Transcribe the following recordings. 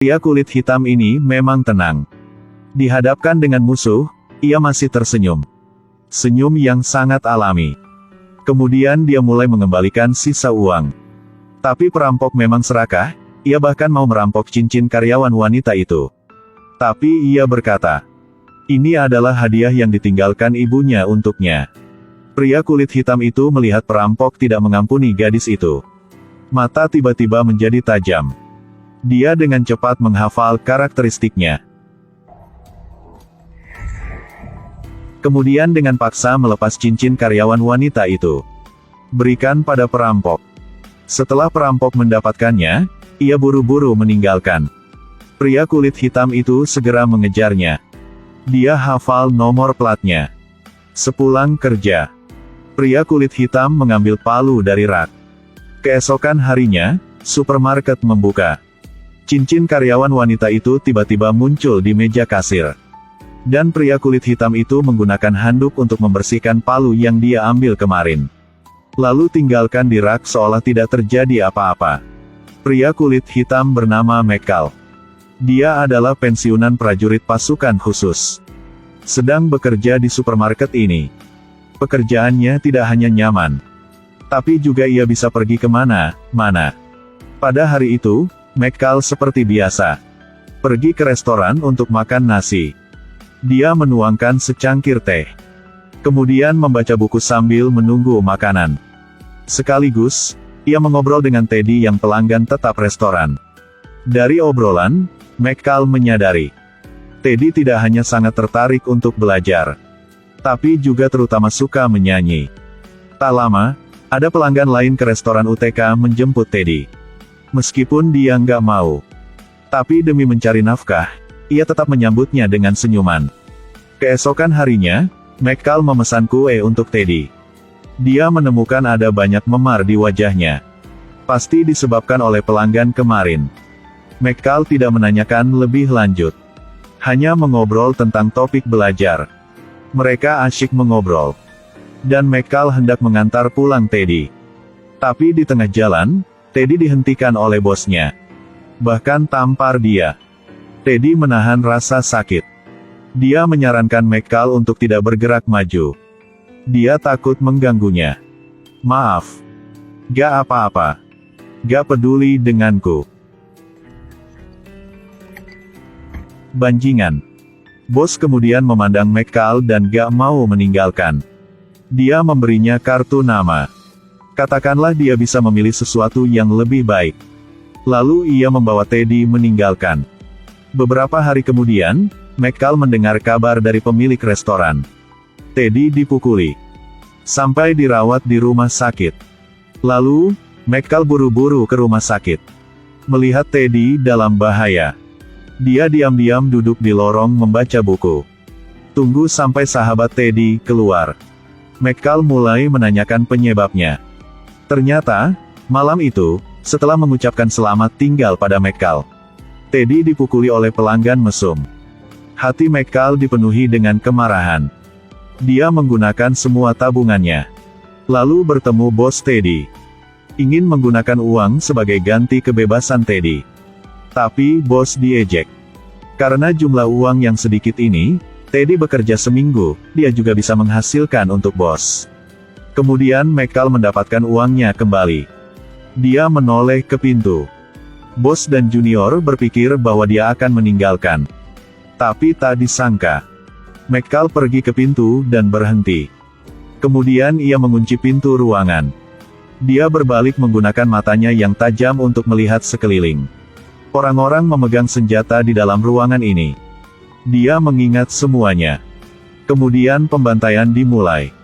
Pria kulit hitam ini memang tenang. Dihadapkan dengan musuh, ia masih tersenyum. Senyum yang sangat alami. Kemudian dia mulai mengembalikan sisa uang. Tapi perampok memang serakah, ia bahkan mau merampok cincin karyawan wanita itu. Tapi ia berkata, ini adalah hadiah yang ditinggalkan ibunya untuknya. Pria kulit hitam itu melihat perampok tidak mengampuni gadis itu. Mata tiba-tiba menjadi tajam. Dia dengan cepat menghafal karakteristiknya. Kemudian dengan paksa melepas cincin karyawan wanita itu. Berikan pada perampok. Setelah perampok mendapatkannya, ia buru-buru meninggalkan. Pria kulit hitam itu segera mengejarnya. Dia hafal nomor platnya. Sepulang kerja, pria kulit hitam mengambil palu dari rak. Keesokan harinya, supermarket membuka. Cincin karyawan wanita itu tiba-tiba muncul di meja kasir. Dan pria kulit hitam itu menggunakan handuk untuk membersihkan palu yang dia ambil kemarin. Lalu tinggalkan di rak seolah tidak terjadi apa-apa. Pria kulit hitam bernama Michael. Dia adalah pensiunan prajurit pasukan khusus. Sedang bekerja di supermarket ini. Pekerjaannya tidak hanya nyaman, tapi juga ia bisa pergi kemana-mana. Pada hari itu, Michael seperti biasa. Pergi ke restoran untuk makan nasi. Dia menuangkan secangkir teh. Kemudian membaca buku sambil menunggu makanan. Sekaligus, ia mengobrol dengan Teddy yang pelanggan tetap restoran. Dari obrolan, Michael menyadari, Teddy tidak hanya sangat tertarik untuk belajar, tapi juga terutama suka menyanyi. Tak lama, ada pelanggan lain ke restoran UTK menjemput Teddy. Meskipun dia nggak mau, tapi demi mencari nafkah, ia tetap menyambutnya dengan senyuman. Keesokan harinya, Michael memesan kue untuk Teddy. Dia menemukan ada banyak memar di wajahnya. Pasti disebabkan oleh pelanggan kemarin. Michael tidak menanyakan lebih lanjut. Hanya mengobrol tentang topik belajar. Mereka asyik mengobrol. Dan Michael hendak mengantar pulang Teddy. Tapi di tengah jalan, Teddy dihentikan oleh bosnya. Bahkan tampar dia. Teddy menahan rasa sakit. Dia menyarankan Michael untuk tidak bergerak maju. Dia takut mengganggunya. Maaf. Gak apa-apa. Gak peduli denganku. Banjingan. Bos kemudian memandang Michael dan gak mau meninggalkan. Dia memberinya kartu nama. Katakanlah dia bisa memilih sesuatu yang lebih baik. Lalu ia membawa Teddy meninggalkan. Beberapa hari kemudian, Michael mendengar kabar dari pemilik restoran. Teddy dipukuli. Sampai dirawat di rumah sakit. Lalu, Michael buru-buru ke rumah sakit. Melihat Teddy dalam bahaya. Dia diam-diam duduk di lorong membaca buku. Tunggu sampai sahabat Teddy keluar. Michael mulai menanyakan penyebabnya. Ternyata, malam itu, setelah mengucapkan selamat tinggal pada Michael, Teddy dipukuli oleh pelanggan mesum. Hati Michael dipenuhi dengan kemarahan. Dia menggunakan semua tabungannya. Lalu bertemu bos Teddy. Ingin menggunakan uang sebagai ganti kebebasan Teddy. Tapi bos diejek. Karena jumlah uang yang sedikit ini, Teddy bekerja seminggu, dia juga bisa menghasilkan untuk bos. Kemudian Michael mendapatkan uangnya kembali. Dia menoleh ke pintu. Bos dan junior berpikir bahwa dia akan meninggalkan. Tapi tak disangka. Michael pergi ke pintu dan berhenti. Kemudian ia mengunci pintu ruangan. Dia berbalik menggunakan matanya yang tajam untuk melihat sekeliling. Orang-orang memegang senjata di dalam ruangan ini. Dia mengingat semuanya. Kemudian pembantaian dimulai.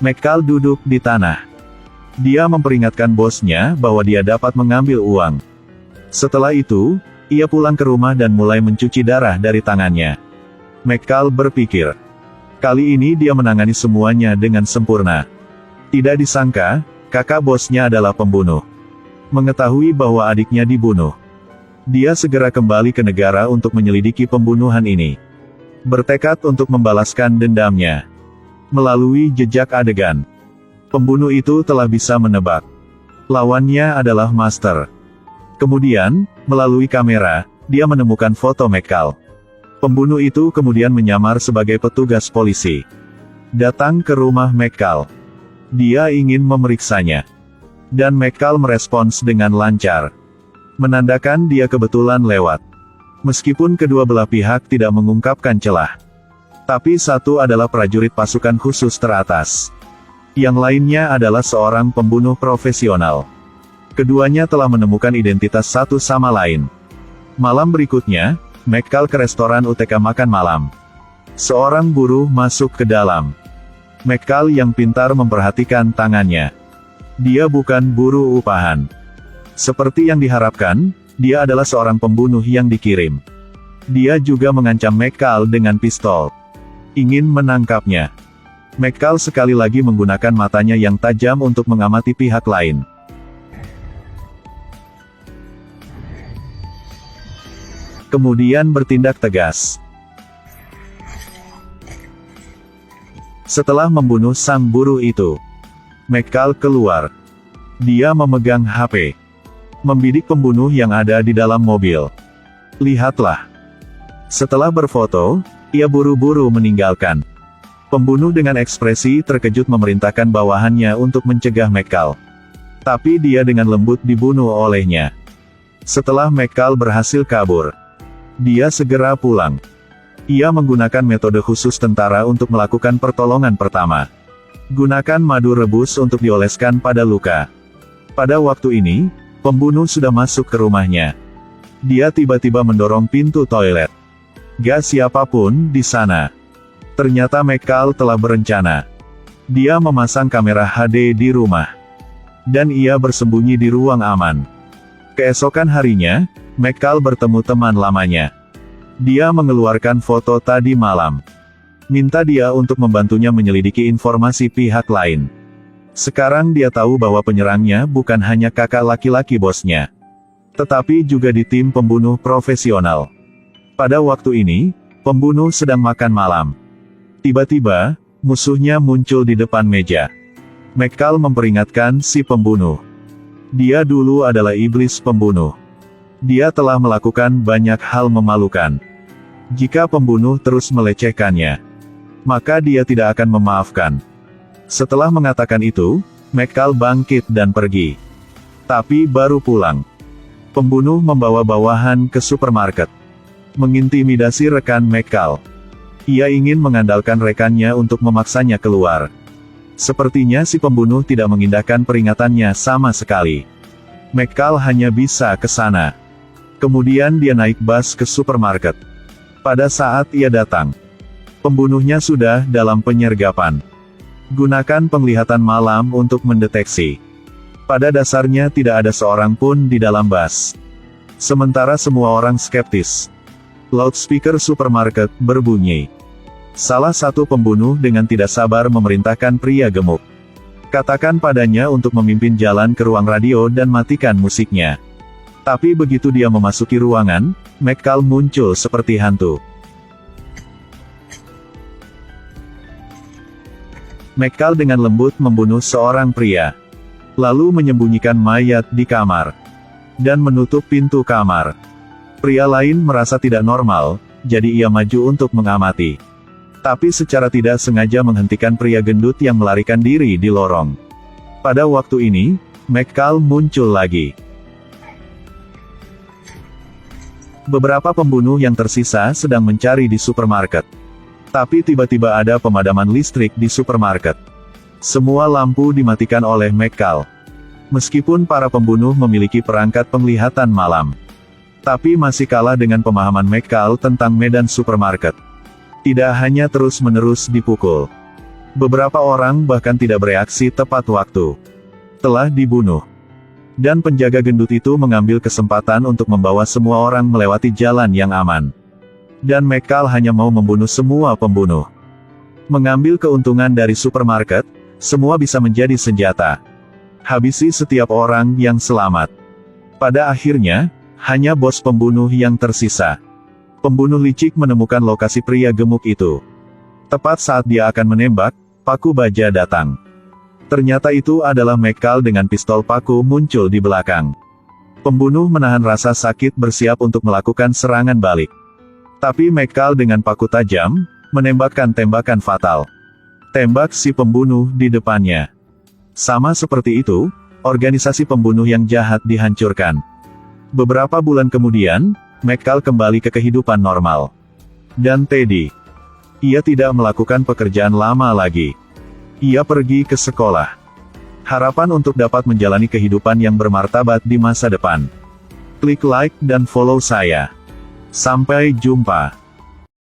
Michael duduk di tanah. Dia memperingatkan bosnya bahwa dia dapat mengambil uang. Setelah itu, ia pulang ke rumah dan mulai mencuci darah dari tangannya. Michael berpikir, kali ini dia menangani semuanya dengan sempurna. Tidak disangka, kakak bosnya adalah pembunuh. Mengetahui bahwa adiknya dibunuh, dia segera kembali ke negara untuk menyelidiki pembunuhan ini. Bertekad untuk membalaskan dendamnya. Melalui jejak adegan, pembunuh itu telah bisa menebak lawannya adalah Master. Kemudian, melalui kamera, dia menemukan foto McCall. Pembunuh itu kemudian menyamar sebagai petugas polisi. Datang ke rumah McCall. Dia ingin memeriksanya. Dan McCall merespons dengan lancar. Menandakan dia kebetulan lewat. Meskipun kedua belah pihak tidak mengungkapkan celah. Tapi satu adalah prajurit pasukan khusus teratas. Yang lainnya adalah seorang pembunuh profesional. Keduanya telah menemukan identitas satu sama lain. Malam berikutnya, McCall ke restoran UTK makan malam. Seorang buruh masuk ke dalam. McCall yang pintar memperhatikan tangannya. Dia bukan buruh upahan. Seperti yang diharapkan, dia adalah seorang pembunuh yang dikirim. Dia juga mengancam McCall dengan pistol. Ingin menangkapnya. McCall sekali lagi menggunakan matanya yang tajam untuk mengamati pihak lain. Kemudian bertindak tegas. Setelah membunuh sang buruh itu, McCall keluar. Dia memegang HP. Membidik pembunuh yang ada di dalam mobil. Lihatlah. Setelah berfoto, ia buru-buru meninggalkan. Pembunuh dengan ekspresi terkejut memerintahkan bawahannya untuk mencegah McCall. Tapi dia dengan lembut dibunuh olehnya. Setelah McCall berhasil kabur, dia segera pulang. Ia menggunakan metode khusus tentara untuk melakukan pertolongan pertama. Gunakan madu rebus untuk dioleskan pada luka. Pada waktu ini, pembunuh sudah masuk ke rumahnya. Dia tiba-tiba mendorong pintu toilet. Gak siapapun di sana. Ternyata McCall telah berencana. Dia memasang kamera HD di rumah. Dan ia bersembunyi di ruang aman. Keesokan harinya, McCall bertemu teman lamanya. Dia mengeluarkan foto tadi malam. Minta dia untuk membantunya menyelidiki informasi pihak lain. Sekarang dia tahu bahwa penyerangnya bukan hanya kakak laki-laki bosnya, tetapi juga di tim pembunuh profesional. Pada waktu ini, pembunuh sedang makan malam. Tiba-tiba, musuhnya muncul di depan meja. McCall memperingatkan si pembunuh. Dia dulu adalah iblis pembunuh. Dia telah melakukan banyak hal memalukan. Jika pembunuh terus melecehkannya, maka dia tidak akan memaafkan. Setelah mengatakan itu, McCall bangkit dan pergi. Tapi baru pulang, pembunuh membawa bawahan ke supermarket. Mengintimidasi rekan McCall. Ia ingin mengandalkan rekannya untuk memaksanya keluar. Sepertinya si pembunuh tidak mengindahkan peringatannya sama sekali. McCall hanya bisa ke sana. Kemudian dia naik bus ke supermarket. Pada saat ia datang, pembunuhnya sudah dalam penyergapan. Gunakan penglihatan malam untuk mendeteksi. Pada dasarnya tidak ada seorang pun di dalam bus. Sementara semua orang skeptis. Loudspeaker supermarket berbunyi. Salah satu pembunuh dengan tidak sabar memerintahkan pria gemuk. Katakan padanya untuk memimpin jalan ke ruang radio dan matikan musiknya. Tapi begitu dia memasuki ruangan, McCall muncul seperti hantu. McCall dengan lembut membunuh seorang pria. Lalu menyembunyikan mayat di kamar. Dan menutup pintu kamar. Pria lain merasa tidak normal, jadi ia maju untuk mengamati. Tapi secara tidak sengaja menghentikan pria gendut yang melarikan diri di lorong. Pada waktu ini, McCall muncul lagi. Beberapa pembunuh yang tersisa sedang mencari di supermarket. Tapi tiba-tiba ada pemadaman listrik di supermarket. Semua lampu dimatikan oleh McCall. Meskipun para pembunuh memiliki perangkat penglihatan malam, tapi masih kalah dengan pemahaman McCall tentang medan supermarket. Tidak hanya terus-menerus dipukul. Beberapa orang bahkan tidak bereaksi tepat waktu. Telah dibunuh. Dan penjaga gendut itu mengambil kesempatan untuk membawa semua orang melewati jalan yang aman. Dan McCall hanya mau membunuh semua pembunuh. Mengambil keuntungan dari supermarket, semua bisa menjadi senjata. Habisi setiap orang yang selamat. Pada akhirnya, hanya bos pembunuh yang tersisa. Pembunuh licik menemukan lokasi pria gemuk itu. Tepat saat dia akan menembak, paku baja datang. Ternyata itu adalah McCall dengan pistol paku muncul di belakang. Pembunuh menahan rasa sakit bersiap untuk melakukan serangan balik. Tapi McCall dengan paku tajam, menembakkan tembakan fatal. Tembak si pembunuh di depannya. Sama seperti itu, organisasi pembunuh yang jahat dihancurkan. Beberapa bulan kemudian, McCall kembali ke kehidupan normal. Dan Teddy. Ia tidak melakukan pekerjaan lama lagi. Ia pergi ke sekolah. Harapan untuk dapat menjalani kehidupan yang bermartabat di masa depan. Klik like dan follow saya. Sampai jumpa.